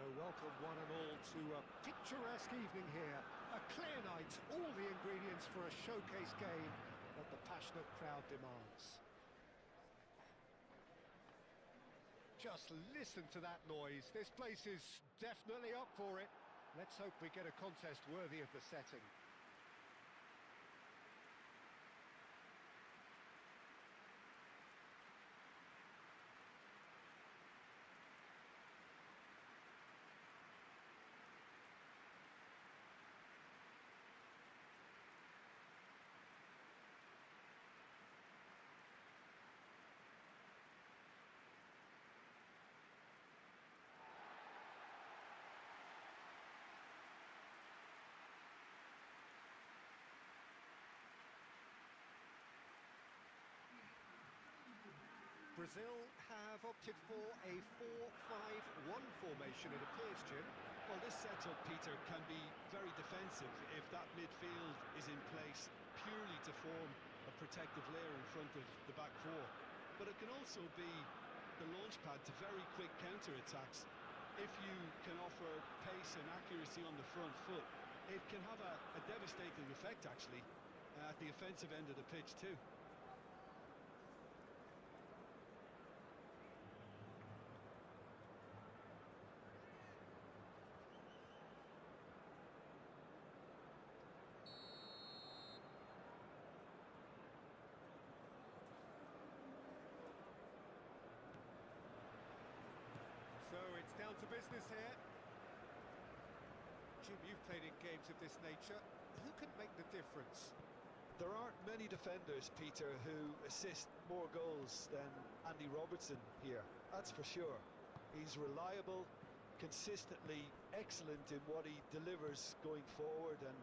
So welcome one and all to a picturesque evening here. A clear night, all the ingredients for a showcase game that the passionate crowd demands. Just listen to that noise. This place is definitely up for it. Let's hope we get a contest worthy of the setting. Brazil have opted for a 4-5-1 formation, it appears, Jim. Well, this setup, Peter, can be very defensive if that midfield is in place purely to form a protective layer in front of the back four. But it can also be the launch pad to very quick counter-attacks. If you can offer pace and accuracy on the front foot, it can have a devastating effect, actually, at the offensive end of the pitch, too. So it's down to business here. Jim, you've played in games of this nature. Who can make the difference? There aren't many defenders, Peter, who assist more goals than Andy Robertson here, that's for sure. He's reliable, consistently excellent in what he delivers going forward, and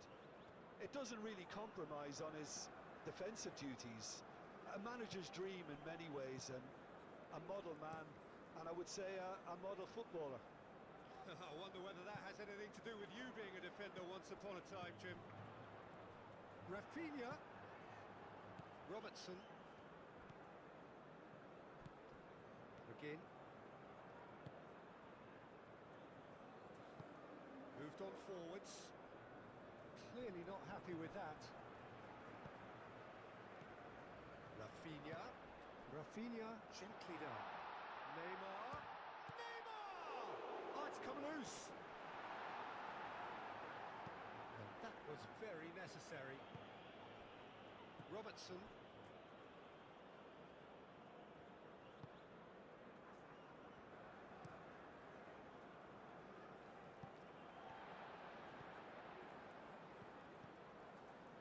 it doesn't really compromise on his defensive duties. A manager's dream in many ways, and a model man, and I would say a model footballer. I wonder whether that has anything to do with you being a defender once upon a time, Jim. Rafinha. Robertson. Again. Moved on forwards. Clearly not happy with that. Rafinha. Rafinha gently down. Neymar. Neymar! Oh, it's come loose. And that was very necessary. Robertson.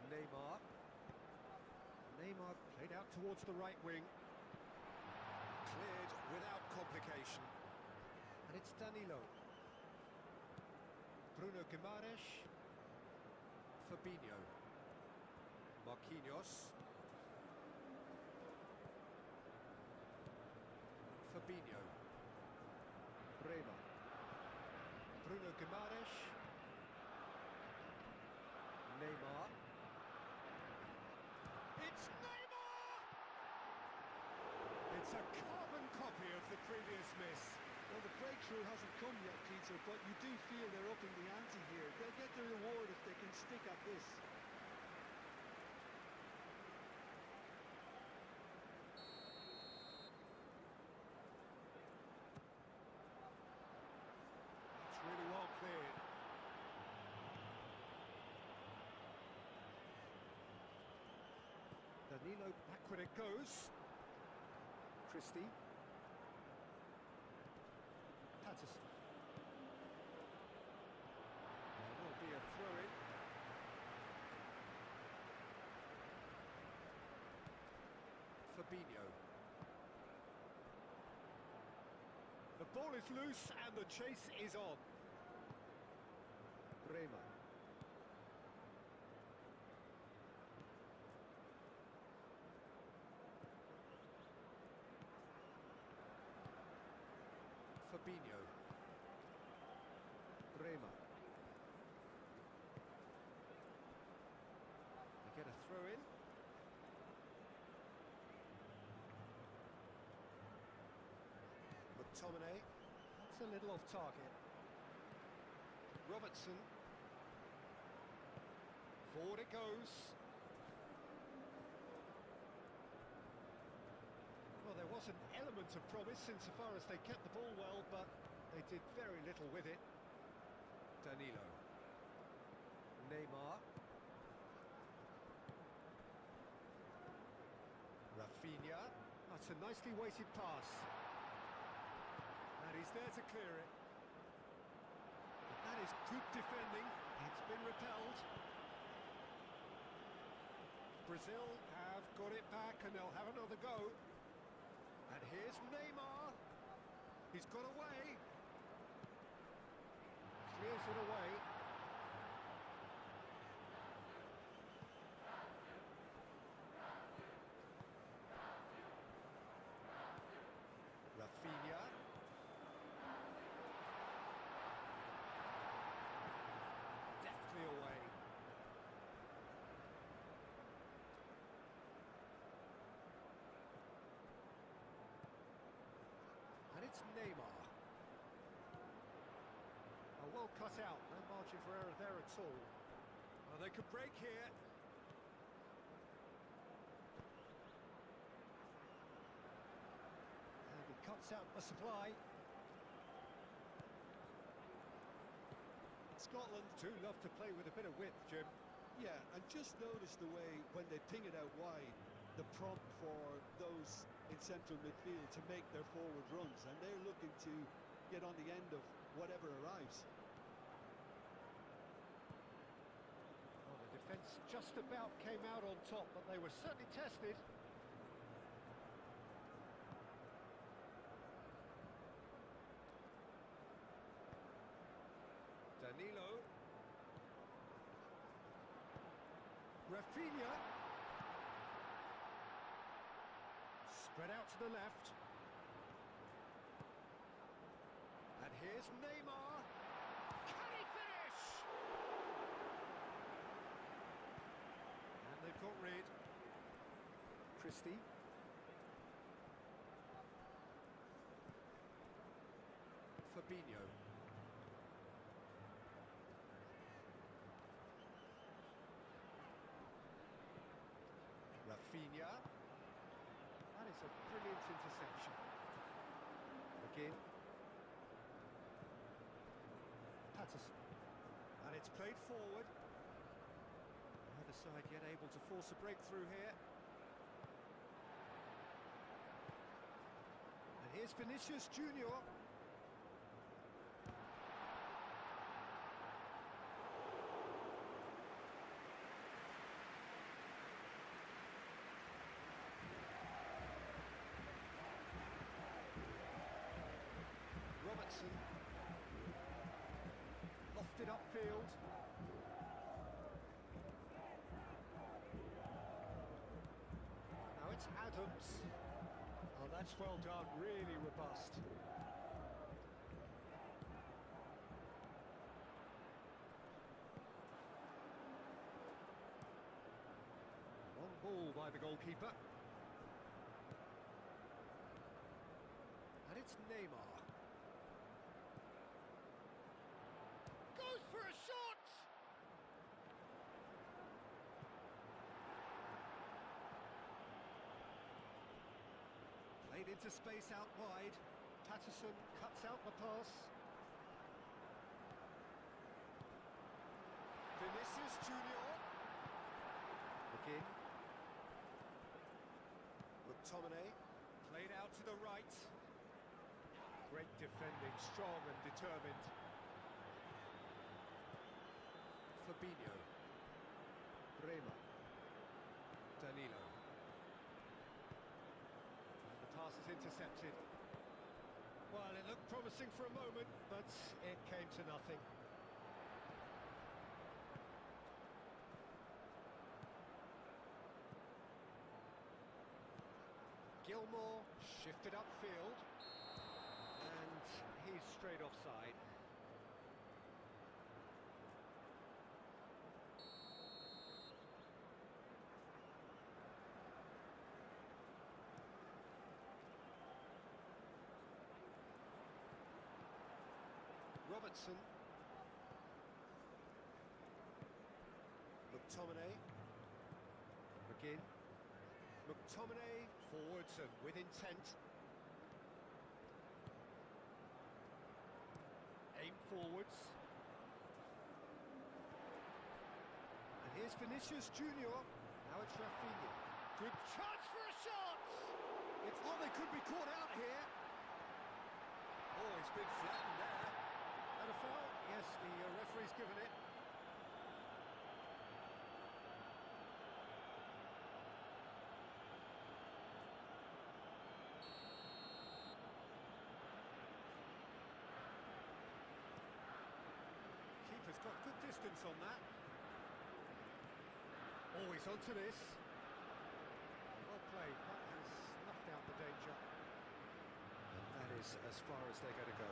Neymar. Neymar played out towards the right wing. Cleared without complication. And it's Danilo. Bruno Guimaraes. Fabinho. Marquinhos. Fabinho. Bremer. Bruno Guimaraes. Neymar. It's Neymar! It's a carbon copy of the previous miss. Well, the breakthrough hasn't come yet, Peter, but you do feel they're upping the ante here. They'll get the reward if they can stick at this. It's really well cleared. Danilo, back when it goes. Christie. Patterson. There will be a throw-in. Fabinho. The ball is loose and the chase is on. Bremer. Fabinho. Bremer. They get a throw in. McTominay. That's a little off target. Robertson. Forward it goes. Well, there was an element of promise insofar as they kept the ball well, but they did very little with it. Danilo. Neymar. Rafinha. That's a nicely weighted pass. And he's there to clear it. That is good defending. It's been repelled. Brazil have got it back and they'll have another go. And here's Neymar. He's got away. Clears it away. Rafinha. Deftly away. And it's Neymar. Well cut out, no margin for error there at all. Well, they could break here. And he cuts out the supply. Scotland do love to play with a bit of width, Jim. Yeah, and just notice the way when they ping it out wide, the prompt for those in central midfield to make their forward runs, and they're looking to get on the end of whatever arrives. Well, the defence just about came out on top, but they were certainly tested. Danilo. Rafinha. Spread out to the left. And here's Neymar. Can he finish? And they've got rid. Christie. Fabinho. Rafinha. That is a brilliant interception. Again. Patterson. And it's played forward. Neither side yet able to force a breakthrough here. And here's Vinicius Junior. Robertson. Lofted upfield. Now it's Adams. Oh, that's well done, really robust. Long ball by the goalkeeper. And it's Neymar. Goes for a shot! Played into space out wide. Patterson cuts out the pass. Vinicius Junior. Again. McTominay. Played out to the right. Great defending, strong and determined. Fabinho. Bremer. Danilo. And the pass is intercepted. Well, it looked promising for a moment, but it came to nothing. Gilmore shifted upfield. And he's straight offside. Robertson. McTominay. McGinn. McTominay forwards and with intent. Aim forwards. And here's Vinicius Junior. Now it's Rafinha. Good chance for a shot! It's oh, they could be caught out here. Oh, he's been flattened there. And a foul? Yes, the referee's given it. Keeper's got good distance on that. Oh, he's onto this. Well played. That has snuffed out the danger. And that is as far as they're going to go.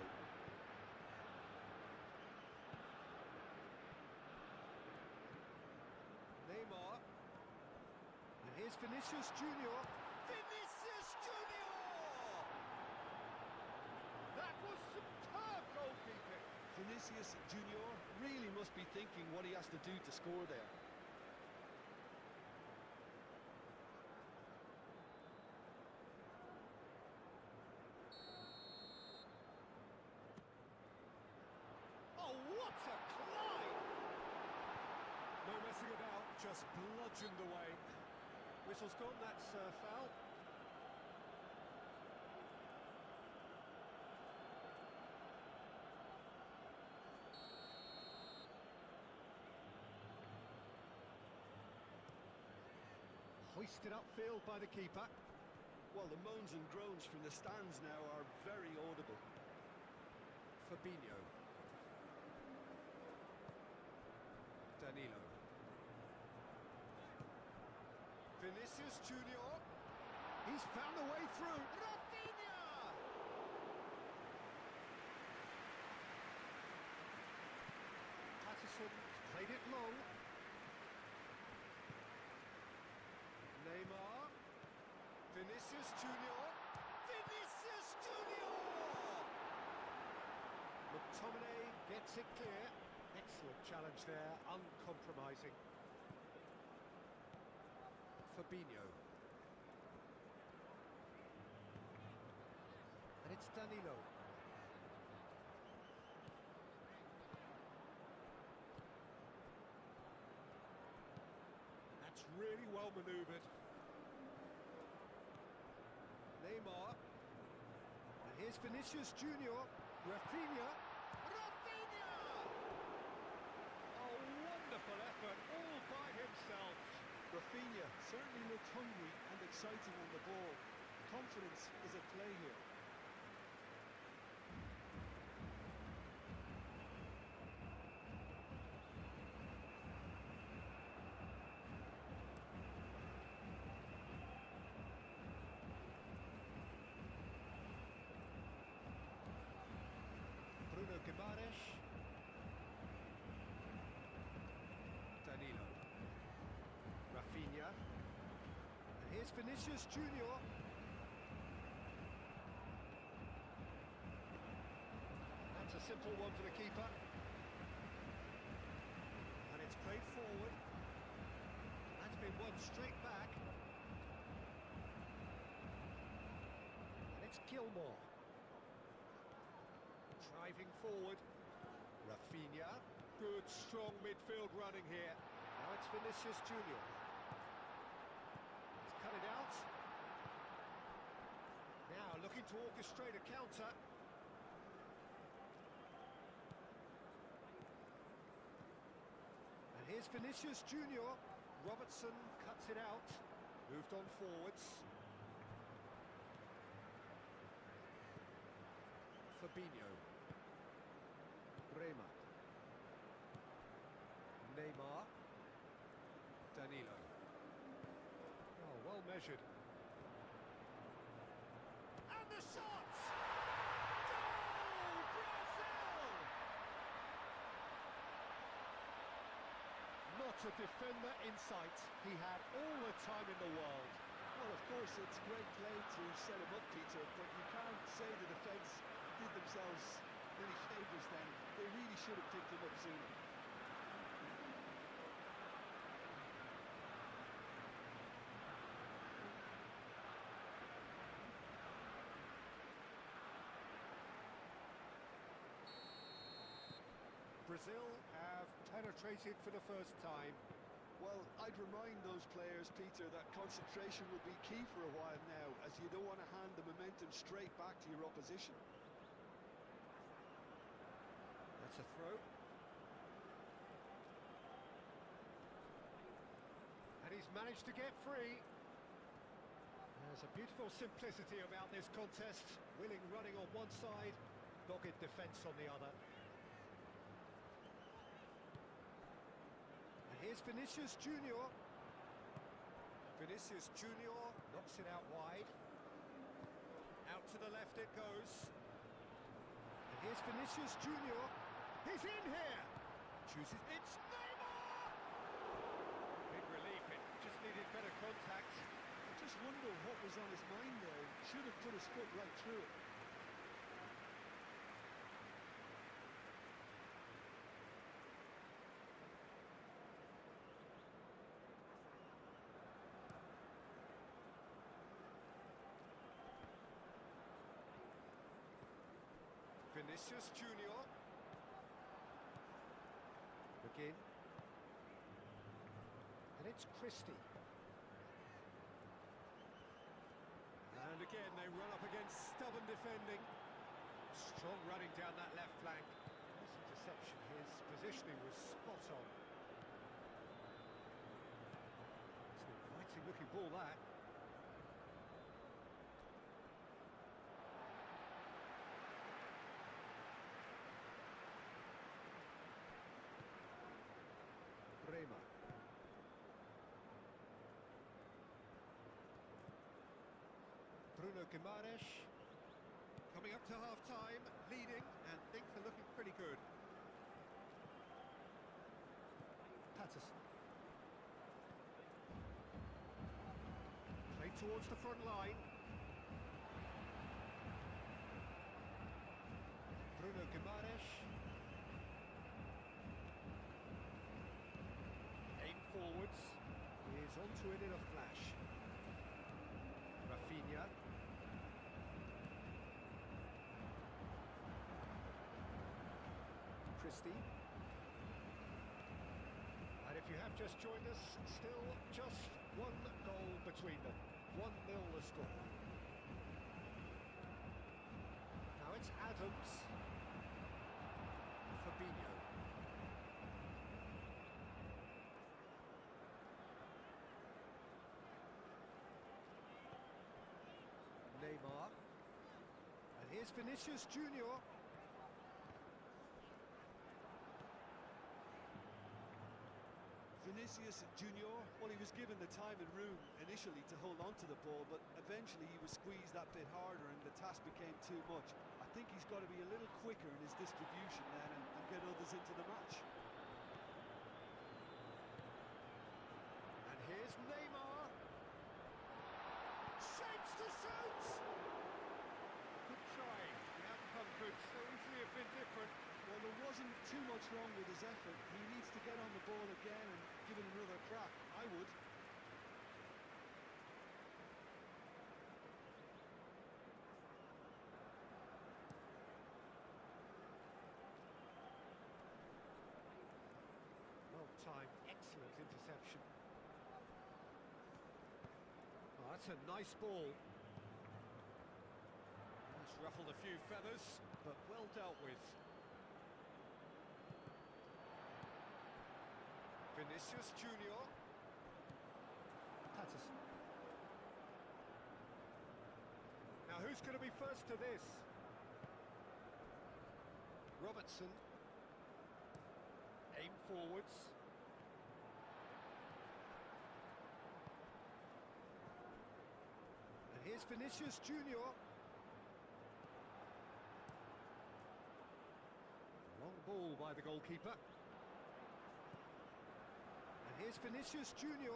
Neymar. And here's Vinicius Junior. Vinicius Junior! That was superb goalkeeping. Vinicius Junior really must be thinking what he has to do to score there. Oh, what a climb! No messing about, just bludgeoned away. Whistle's gone, that's foul. Hoisted upfield by the keeper. Well, the moans and groans from the stands now are very audible. Fabinho. Danilo. Vinicius Junior. He's found a way through. Rafinha! Patterson played it long. Neymar. Vinicius Junior. Vinicius Junior! McTominay gets it clear. Excellent challenge there, uncompromising. Fabinho. And it's Danilo. That's really well manoeuvred. Neymar. And here's Vinicius Junior. Rafinha. Rafinha! Oh, wonderful effort, all by himself. Rafinha certainly looked hungry and exciting on the ball. Confidence is at play here. Gimares. Danilo. Rafinha. And here's Vinicius Junior. That's a simple one for the keeper. And it's played forward. That's been won straight back. And it's Gilmore. Driving forward. Rafinha. Good, strong midfield running here. Now it's Vinicius Junior. He's cut it out. Now looking to orchestrate a counter. And here's Vinicius Junior. Robertson cuts it out. Moved on forwards. Fabinho. Rema. Neymar. Danilo. Oh, well measured. And the shot! Goal! Brazil! Not a defender in sight. He had all the time in the world. Well, of course, it's great play to set him up, Peter, but you can't say the defence did themselves any favours then. They really should have picked him up sooner. Brazil have penetrated for the first time. Well, I'd remind those players, Peter, that concentration will be key for a while now, as you don't want to hand the momentum straight back to your opposition. That's a throw. And he's managed to get free. There's a beautiful simplicity about this contest. Willing running on one side, dogged defence on the other. And here's Vinicius Junior. Vinicius Junior knocks it out wide. Out to the left it goes. And here's Vinicius Junior. He's in here. Chooses. It's Neymar! Big relief. It just needed better contact. I just wonder what was on his mind there. Should have put his foot right through it. Vinicius Junior. Again. And it's Christie. And again they run up against stubborn defending. Strong running down that left flank. Nice interception. His positioning was spot on. It's an inviting looking ball, that. Bruno Guimaraes coming up to half-time, leading, and things are looking pretty good. Patterson. Played towards the front line. Bruno Guimaraes. Aim forwards. He is onto it in a flash. Rafinha. Christie. And if you have just joined us, still just one goal between them. 1-0 the score. Now it's Adams. Fabinho. Neymar. And here's Vinicius Junior. Vinicius Junior, well, he was given the time and room initially to hold on to the ball, but eventually he was squeezed that bit harder and the task became too much. I think he's got to be a little quicker in his distribution then and get others into the match. And here's Neymar. Shapes to shoot! Good try. The outcome could so easily have been different. Well, there wasn't too much wrong with his effort. He needs to get on the ball again and give it another crack. I would. Well timed, excellent interception. Oh, that's a nice ball. It's ruffled a few feathers, but well dealt with. Vinicius Junior. Patterson. Now who's going to be first to this? Robertson. Aim forwards. And here's Vinicius Junior. Long ball by the goalkeeper. Here's Vinicius Junior.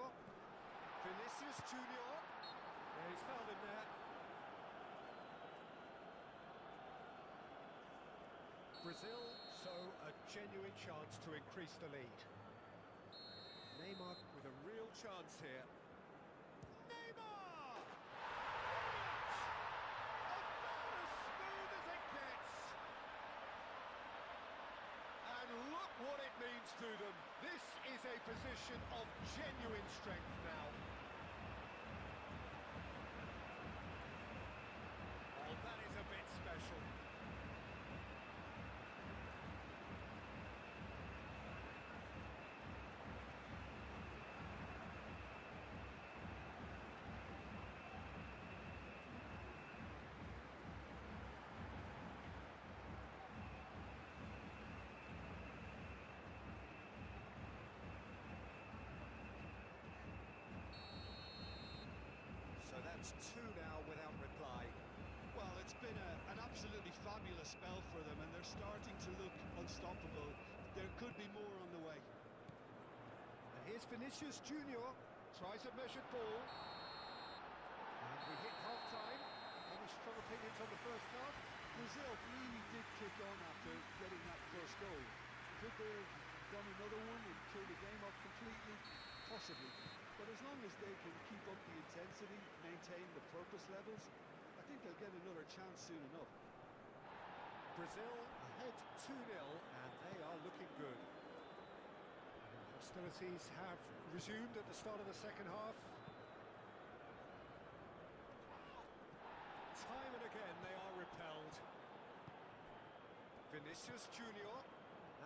Vinicius Junior. Yeah, he's found him there. Brazil show a genuine chance to increase the lead. Neymar with a real chance here. Neymar! Brilliant! About as smooth as it gets. And look what it means to them. This is a position of genuine strength now. Oh, that is a bit special. So that's two now without reply. Well, it's been an absolutely fabulous spell for them, and they're starting to look unstoppable. There could be more on the way. And here's Vinicius Junior, tries a measured ball. And we hit half-time. Any strong opinions on the first half? Brazil really did kick on after getting that first goal. Could they have done another one and kill the game off completely? Possibly. But as long as they can keep up the intensity, maintain the purpose levels, I think they'll get another chance soon enough. Brazil ahead 2-0, and they are looking good. Hostilities have resumed at the start of the second half. Time and again they are repelled. Vinicius Junior,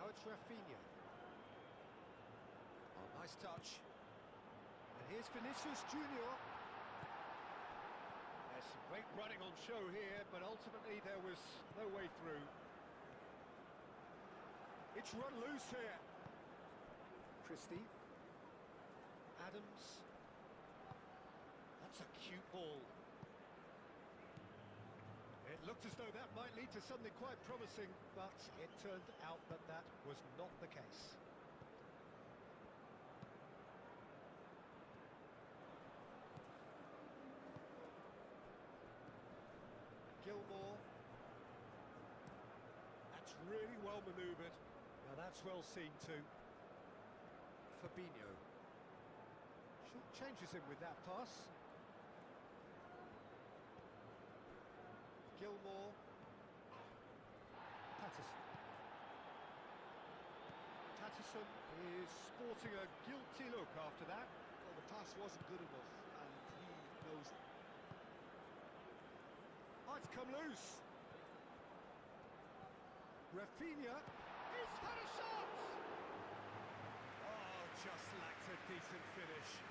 now it's Rafinha. Oh, nice touch. And here's Vinicius Junior. There's some great running on show here, but ultimately there was no way through. It's run loose here. Christie. Adams. That's a cute ball. It looked as though that might lead to something quite promising, but it turned out that that was not the case. Gilmore. That's really well manoeuvred. Now that's well seen too. Fabinho. Changes him with that pass. Gilmore. Patterson. Patterson is sporting a guilty look after that. Well, the pass wasn't good enough, and he knows it. Oh, it's come loose. Rafinha. He's had a shot! Oh, just lacked a decent finish.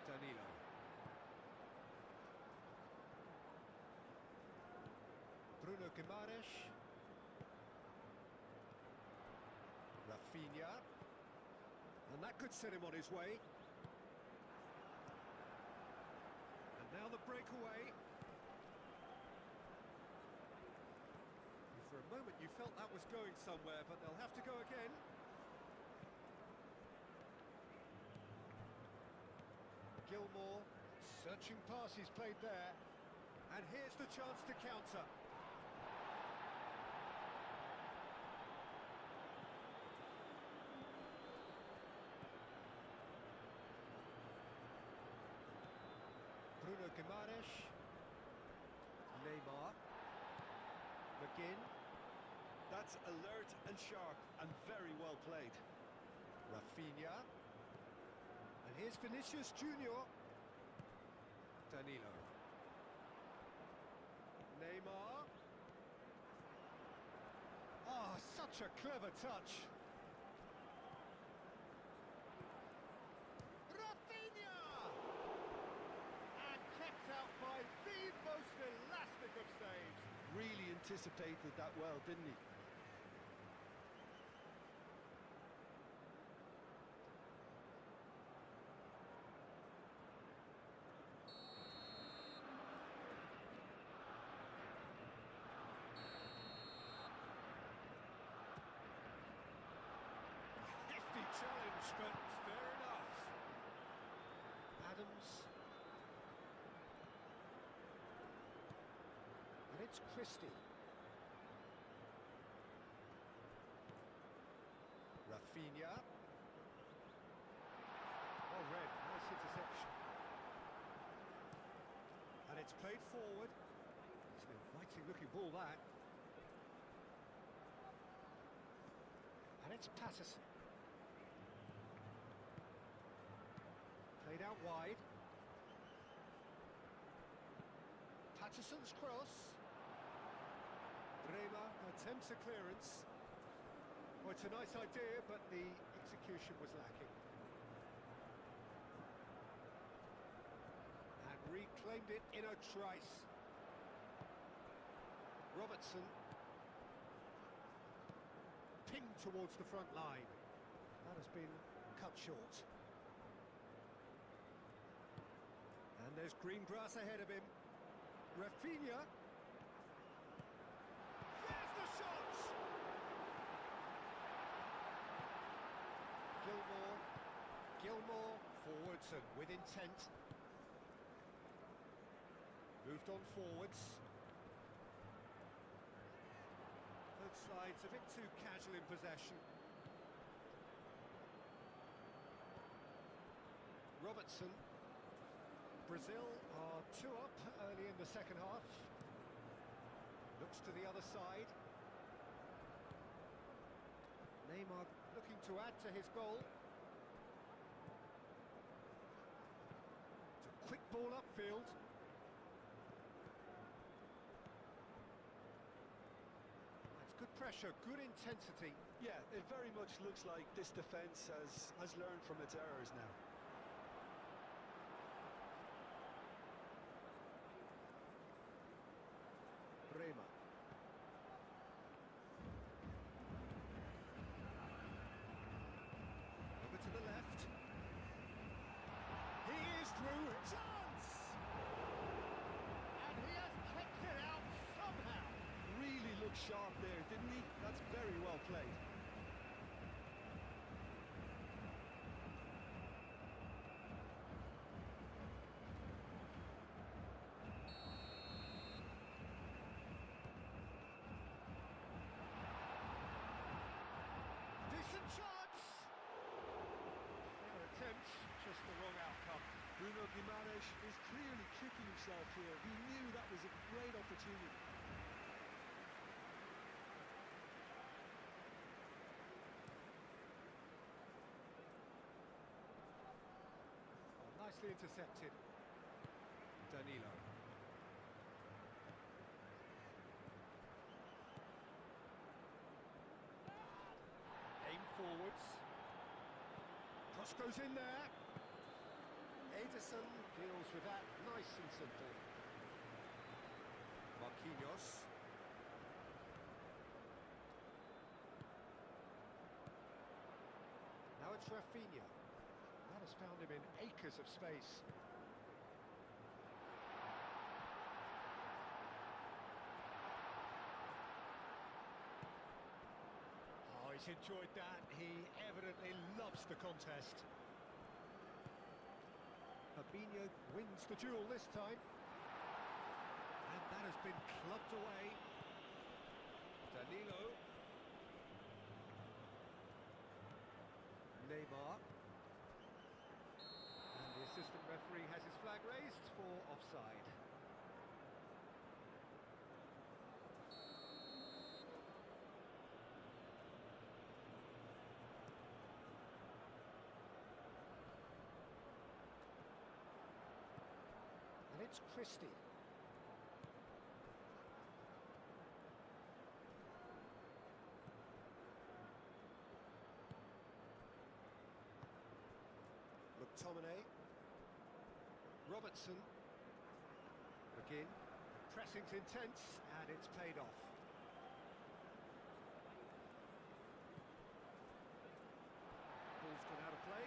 Danilo. Bruno Guimaraes. Rafinha. And that could set him on his way. And now the breakaway. For a moment you felt that was going somewhere, but they'll have to go again. Gilmore, searching pass he's played there, and here's the chance to counter. Bruno Guimaraes, Neymar, McGinn. That's alert and sharp and very well played. Rafinha. And here's Vinicius Junior. Danilo. Neymar. Oh, such a clever touch. Rafinha! And kept out by the most elastic of saves. Really anticipated that well, didn't he? Challenge, but fair enough. Adams. And it's Christie. Rafinha. Well read, nice interception. And it's played forward. It's an inviting looking ball, that. And it's Patterson. Played out wide. Patterson's cross. Bremer attempts a clearance. Well, it's a nice idea, but the execution was lacking. And reclaimed it in a trice. Robertson. Pinged towards the front line. That has been cut short. And there's green grass ahead of him. Rafinha. There's the shot! Gilmore forwards and with intent. Moved on forwards. Both sides a bit too casual in possession. Robertson. Brazil are 2 up early in the second half. Looks to the other side. Neymar looking to add to his goal. It's a quick ball upfield. That's good pressure, good intensity. Yeah, it very much looks like this defence has learned from its errors now. Bremer. Over to the left. He is through. Chance! And he has kicked it out somehow. Really looked sharp there, didn't he? That's very well played. Decent chance! Fair attempt, just the wrong outcome. Bruno Guimaraes is clearly kicking himself here. He knew that was a great opportunity. Oh, nicely intercepted. Danilo. Aim forwards. Cross goes in there. Ederson deals with that nice and simple. Marquinhos. Now it's Rafinha. That has found him in acres of space. Oh, he's enjoyed that. He evidently loves the contest. Fabinho wins the duel this time. And that has been clubbed away. Danilo. Neymar. And the assistant referee has his flag raised for offside. And it's Christie. McTominay. Robertson. Again. Pressing's intense, and it's paid off. Ball's gone out of play.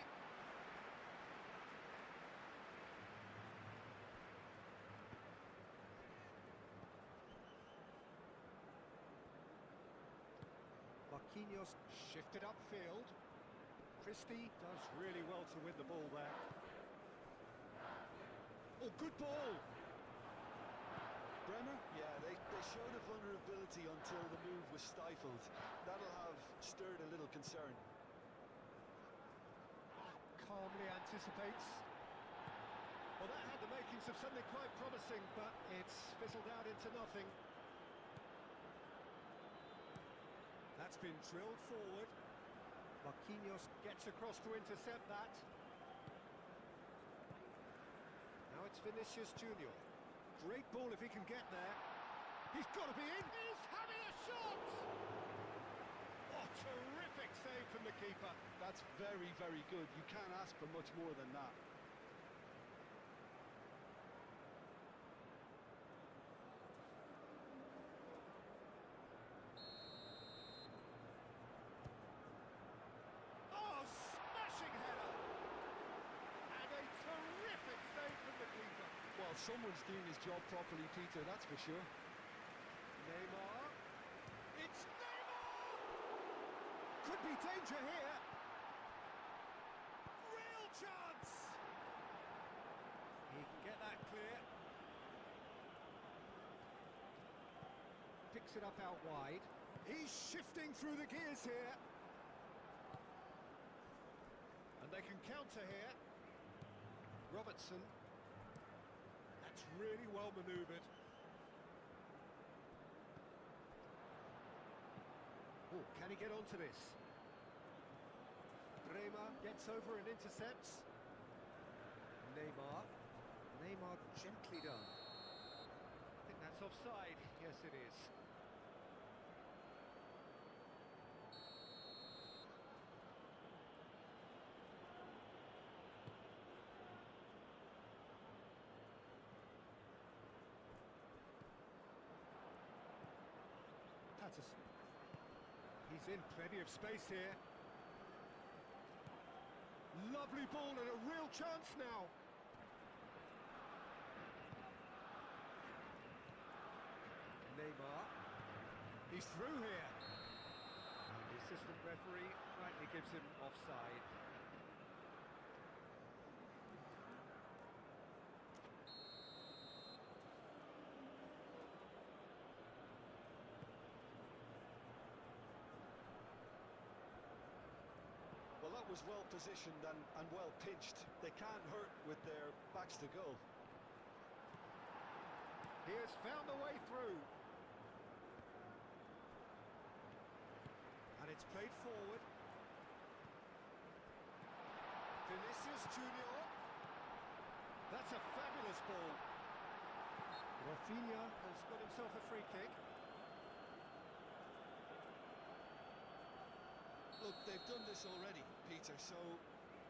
Marquinhos shifted upfield. Christie does really well to win the ball there. Oh, good ball! Bremer, yeah, they showed a vulnerability until the move was stifled. That'll have stirred a little concern. Calmly anticipates. Well, that had the makings of something quite promising, but it's fizzled out into nothing. That's been drilled forward. Marquinhos gets across to intercept that. Now it's Vinicius Junior. Great ball if he can get there. He's got to be in. He's having a shot! Oh, terrific save from the keeper. That's very, very good. You can't ask for much more than that. Oh, smashing header! And a terrific save from the keeper. Well, someone's doing his job properly, Peter, that's for sure. Neymar. It's Neymar! Could be danger here. Real chance! He can get that clear. Picks it up out wide. He's shifting through the gears here. And they can counter here. Robertson. That's really well manoeuvred. Oh, can he get onto this? Bremer gets over and intercepts. Neymar. Neymar gently done. I think that's offside. Yes, it is. Patterson. He's in plenty of space here. Lovely ball and a real chance now. Neymar. He's through here. And the assistant referee rightly gives him offside. Well, that was well positioned and well pitched. They can't hurt with their backs to goal. He has found a way through. And it's played forward. Vinicius Junior. That's a fabulous ball. Rafinha has got himself a free kick. Look, they've done this already, Peter, so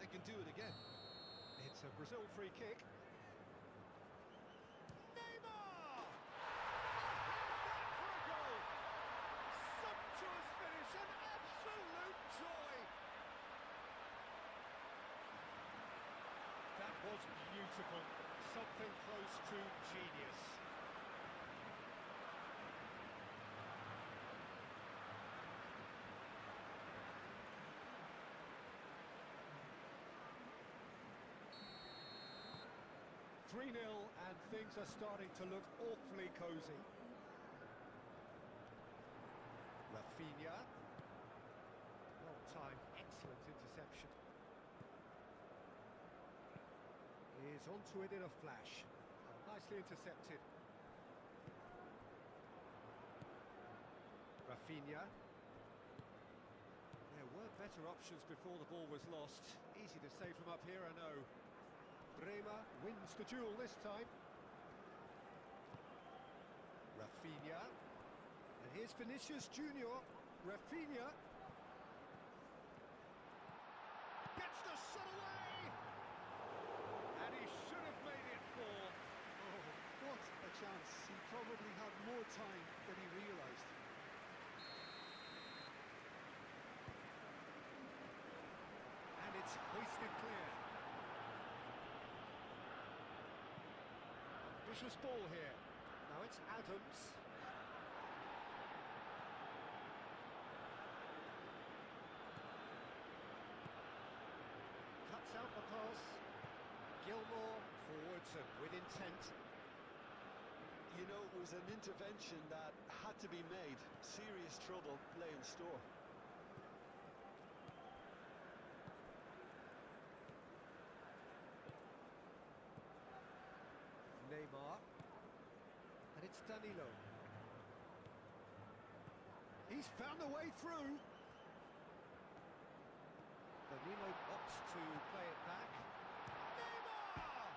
they can do it again. It's a Brazil free kick. Neymar! That for a goal! Sumptuous finish, an absolute joy! That was beautiful. Something close to genius. 3-0 and things are starting to look awfully cosy. Rafinha. Well timed, excellent interception. Is onto it in a flash. Nicely intercepted. Rafinha. There were better options before the ball was lost. Easy to save from up here, I know. Bremer wins the duel this time. Rafinha. And here's Vinicius Junior. Rafinha. Gets the shot away! And he should have made it 4. Oh, what a chance. He probably had more time than he realised. And it's hoisted clear. Vicious ball here. Now it's Adams. Cuts out the pass. Gilmore forwards and with intent. You know, was an intervention that had to be made. Serious trouble lay in store. Neymar. And it's Danilo. He's found a way through. Danilo opts to play it back. Neymar!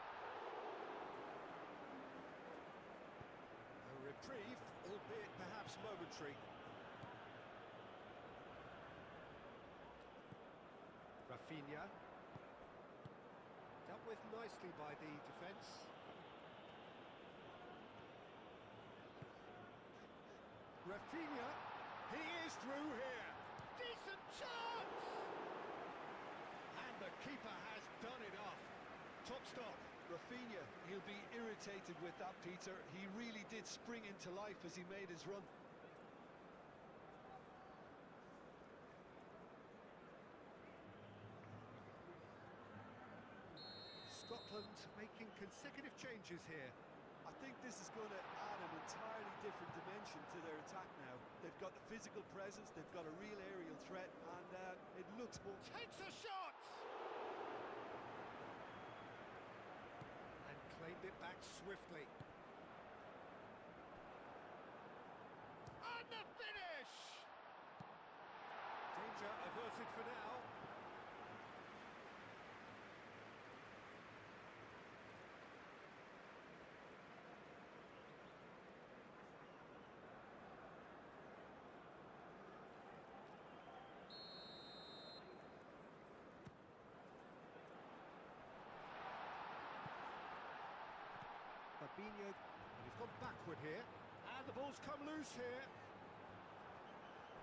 A reprieve, albeit perhaps momentary. Rafinha. Dealt with nicely by the defence. Rafinha, he is through here. Decent chance! And the keeper has done it off. Top stop. Rafinha, he'll be irritated with that, Peter. He really did spring into life as he made his run. Scotland making consecutive changes here. I think this is going to add an entirely different dimension to their attack now. They've got the physical presence, they've got a real aerial threat, and it looks more... Takes a shot! And claimed it back swiftly. And the finish! Danger averted for now. Fabinho, and he's gone backward here, and the ball's come loose here.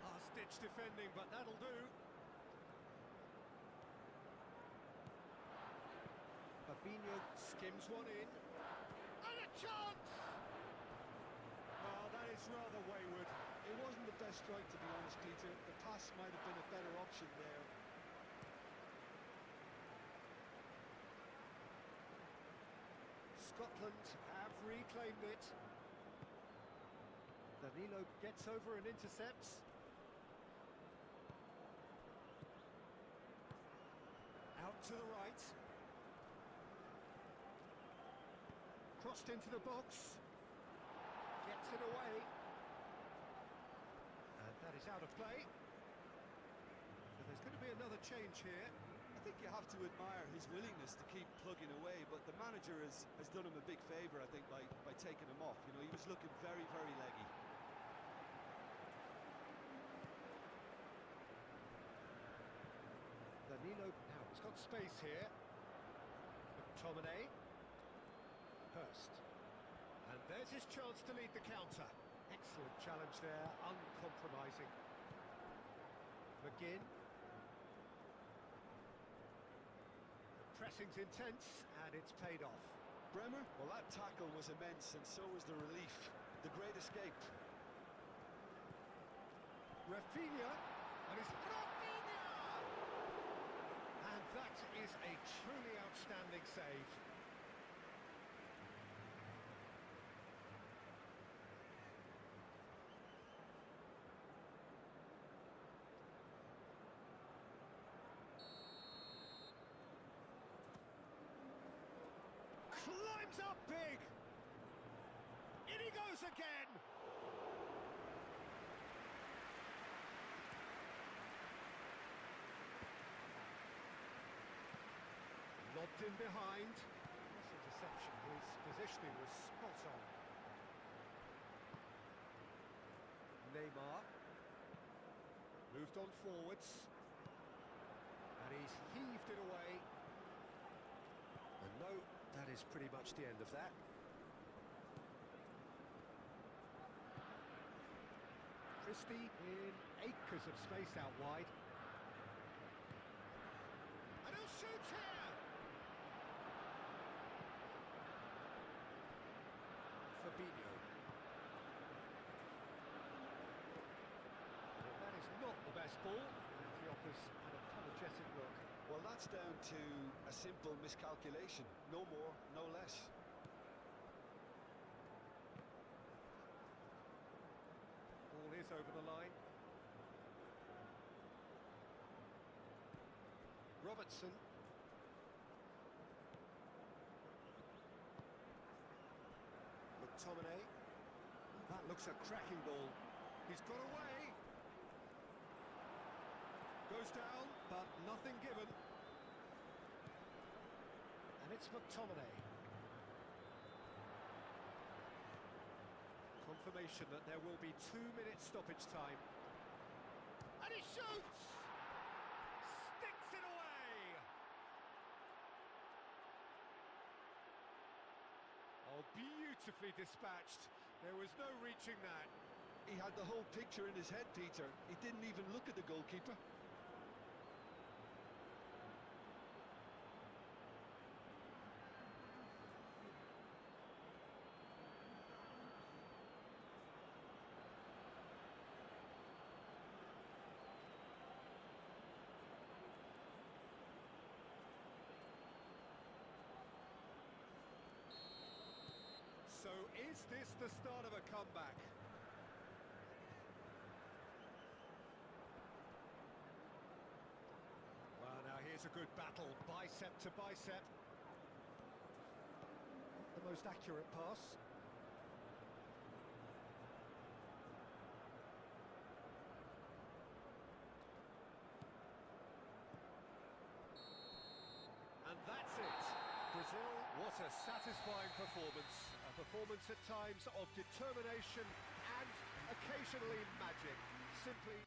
Last-ditch defending, but that'll do. Fabinho skims one in, and a chance! Oh, that is rather wayward. It wasn't the best strike, to be honest, Peter. The pass might have been a better option there. Scotland have reclaimed it. Danilo gets over and intercepts. Out to the right. Crossed into the box. Gets it away. And that is out of play. And there's going to be another change here. I think you have to admire his willingness to keep plugging away, but the manager has done him a big favour, I think, by taking him off. You know, he was looking very, very leggy. Danilo now, he's got space here. McTominay. Hurst. And there's his chance to lead the counter. Excellent challenge there, uncompromising. McGinn. Pressing's intense, and it's paid off. Bremer, well, that tackle was immense, and so was the relief. The great escape. Rafinha, and it's Rafinha! And that is a truly outstanding save. Climbs up big! In he goes again! Lobbed in behind. This interception, his positioning was spot on. Neymar. Moved on forwards. And he's heaved it away. And no, that is pretty much the end of that. Christie in acres of space out wide. And he'll shoot here! Fabinho. Well, that is not the best ball. And he offers an apologetic look. Well, that's down to a simple miscalculation. No more, no less. over the line. Robertson. McTominay. That looks a cracking ball. He's got away. Goes down, but nothing given. And it's McTominay. Confirmation that there will be 2 minutes stoppage time. And he shoots! Sticks it away! Oh, beautifully dispatched. There was no reaching that. He had the whole picture in his head, Peter. He didn't even look at the goalkeeper. So is this the start of a comeback? Well, now here's a good battle, bicep to bicep. The most accurate pass. And that's it. Brazil, what a satisfying performance. A performance at times of determination and occasionally magic. Simply